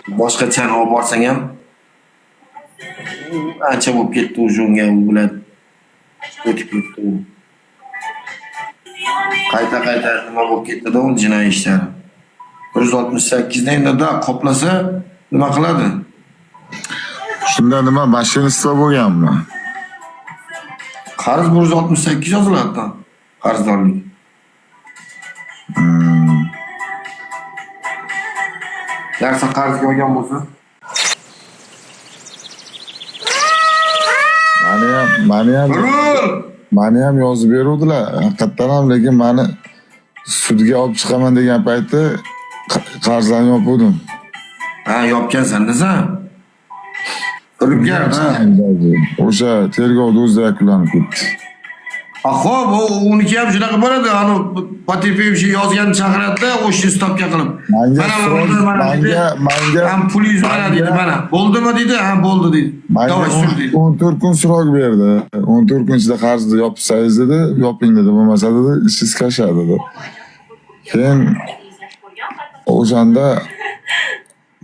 boshqachani olib borsang ham ancha bo'lib ketdi unga u bilan o'tib ketdi u. Qayta nima bo'lib ketdi-da u jinoiy ishlari. 168 dan endi qoplasa nima qiladi? Shunda nima mashinista bo'lganmi? Qarz 168 yoziladi. Qarzdorlik. Darsa qarzga olgan bo'lsa, mani ham yozib beruvdilar. Haqiqatan ham, lekin meni sudga olib chiqaman degan payti qarzlarni yopuvdim. Ha, yopgansan desan. Firibgar, ha. O'sha tergovda o'zida yakunlanib ketdi. Xo'p, uniki ham shunaqa bo'ladi. Ani Patipevchi yozganni chaqiradi-da, o'shni stopga qilib. Manga ham pulingiz mana deydi, mana. Bo'ldimi deydi? Ha, bo'ldi deydi. Davay sur deydi. 14 kun srok berdi. 14 kun ichida qarzni yopsangiz dedi, yoping dedi, bo'lmasa dedi, ishingiz kashadi dedi. Keyin o'shanda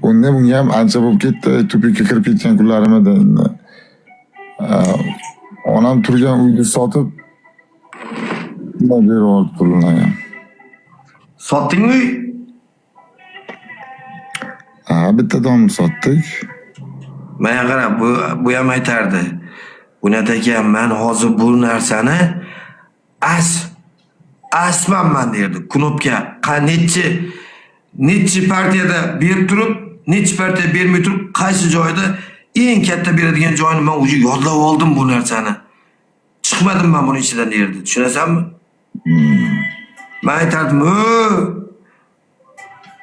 bunga ham ancha bo'lib ketdi, tupikka kirib ketgan kunlarim edi. Onam turgan uyni sotib berib pulini. Sotdingmi? Ha, bitta domni sotdik. Menga qarab, bu ham aytardi. Bunat aka, men hozir bu narsani asmanman derdi. Knopka nechi partiyada berib turib, nechi partiya bermay turib, qaysi joyda eng katta beradigan joyini men o'zi yodlab oldim bu narsani. Chiqmadim men buni ichidan derdi. Tushunasanmi? Men aytardim,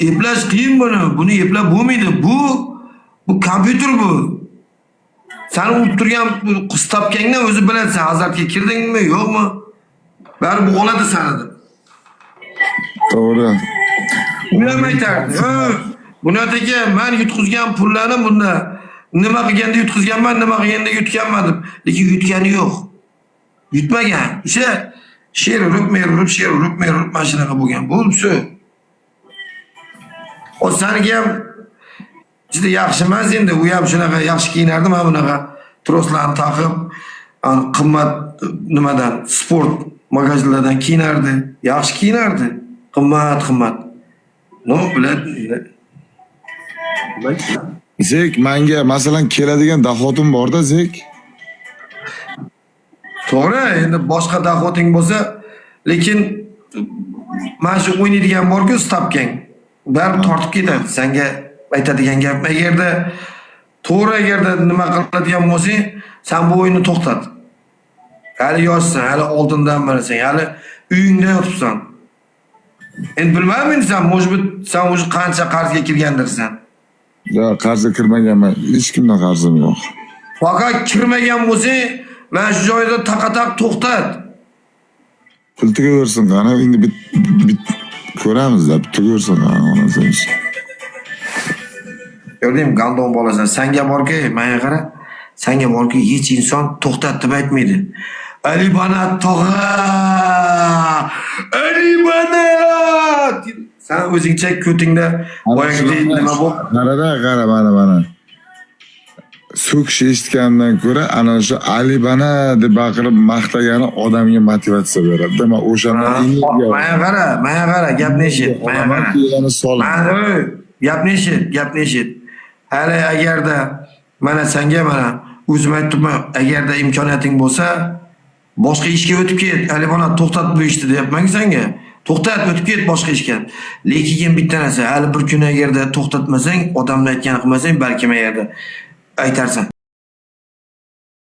eplash qiyin buni eplab bo'lmaydi. Bu kompyuter bu. Sen urib turgan qistapkangdan o'zi bilasan, azartga kirdingmi, yo'qmi? Bari bu oladi seni deb. To'g'ri. Ular aytardi, Bunat aka, men yutqizgan pullarni bunda nima qilganda yutqizganman, nima qilganda yutganmadim. Lekin yutgani yo'q. Yutmagan. O'sha sher urib mashinaga bo'lgan. Bo'lsa. O saniga ham juda yaxshi emas endi, u ham shunaqa yaxshi kiyinardi, men bunaqa troslarni taqib, qimmat nimadan, sport magazinlardan kiyinardi, yaxshi kiyinardi. Qimmat. No biladi. Zek, menga masalan keladigan dahotim bor-da, Zek. To'g'ri, endi boshqa dahoting bo'lsa, lekin men shu o'ynaydigan bor-ku, stopkang. Barib tortib ketadi. Senga aytadigan gap, agarda nima qiladigan bo'lsang, sen bu o'yinni to'xtat. Hali yoshsan, hali oldindan bilasan, hali uyingda yotibsan. Endi bilmayman, sen o'zi qancha qarzga kirgandirsan. Yo'q, qarzga kirmaganman. Hech kimdan qarzim yo'q. Faqat kirmagan bo'lsang, men shu joyda taqataq to'xtat. Pul tugaversin, qani endi ko'ramiz-da, tugaversin, onasiz. Gördüm, gandon bolasan. Senga borki, menga qara. Senga borki, hech inson to'xtat deb aytmaydi. Ali Banat tog'a! Ali Banat! Sen o'zingcha ko'tingda boyagidek nima bo'lib? Qara, mana. So'kish eshitgandan ko'ra, ana shu Ali Banat deb baqirib maqtagani odamga motivatsiya beradi. Demak, o'shanda menga qara, gapni eshit. Gapni eshit. Hali agarda mana senga o'zim aytibman, agarda imkoniyating bo'lsa, boshqa ishga o'tib ket. Ali Banat to'xtat bu ishni deyapman senga. To'xtat, o'tib ket boshqa ishga. Lekin bitta narsa, hali bir kun agarda to'xtatmasang, odamlar aytganini qilmasang, balki agarda aytarsan.